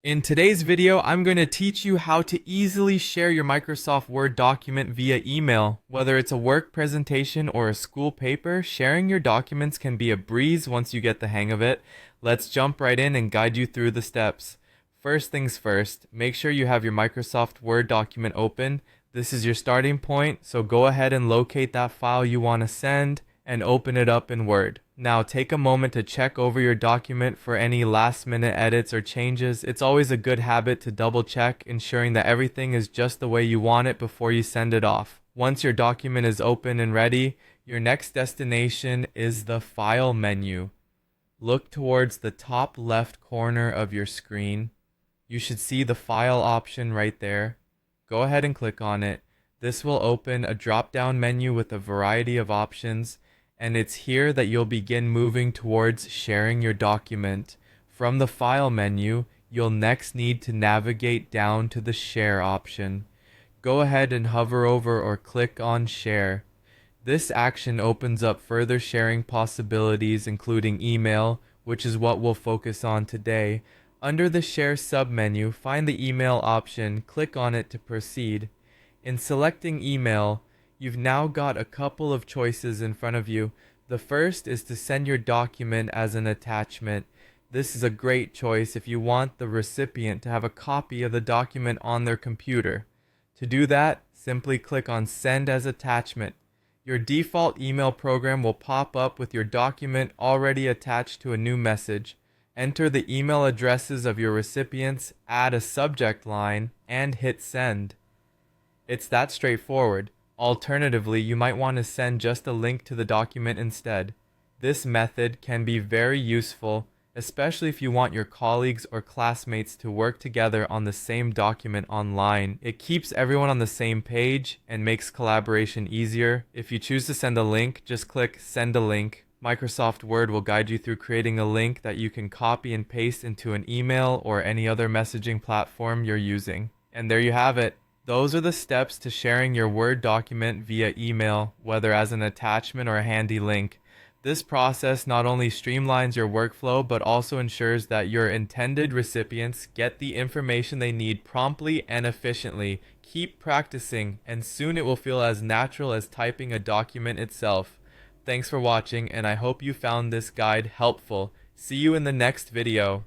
In today's video, I'm going to teach you how to easily share your Microsoft Word document via email. Whether it's a work presentation or a school paper, sharing your documents can be a breeze once you get the hang of it. Let's jump right in and guide you through the steps. First things first, make sure you have your Microsoft Word document open. This is your starting point, so go ahead and locate that file you want to send and open it up in Word. Now take a moment to check over your document for any last minute edits or changes. It's always a good habit to double check, ensuring that everything is just the way you want it before you send it off. Once your document is open and ready, your next destination is the File menu. Look towards the top left corner of your screen. You should see the File option right there. Go ahead and click on it. This will open a drop-down menu with a variety of options, and it's here that you'll begin moving towards sharing your document. From the File menu, you'll next need to navigate down to the Share option. Go ahead and hover over or click on Share. This action opens up further sharing possibilities, including email, which is what we'll focus on today. Under the Share submenu, find the Email option, click on it to proceed. In selecting Email, you've now got a couple of choices in front of you. The first is to send your document as an attachment. This is a great choice if you want the recipient to have a copy of the document on their computer. To do that, simply click on Send as Attachment. Your default email program will pop up with your document already attached to a new message. Enter the email addresses of your recipients, add a subject line, and hit Send. It's that straightforward. Alternatively, you might want to send just a link to the document instead. This method can be very useful, especially if you want your colleagues or classmates to work together on the same document online. It keeps everyone on the same page and makes collaboration easier. If you choose to send a link, just click Send a Link. Microsoft Word will guide you through creating a link that you can copy and paste into an email or any other messaging platform you're using. And there you have it. Those are the steps to sharing your Word document via email, whether as an attachment or a handy link. This process not only streamlines your workflow, but also ensures that your intended recipients get the information they need promptly and efficiently. Keep practicing, and soon it will feel as natural as typing a document itself. Thanks for watching, and I hope you found this guide helpful. See you in the next video.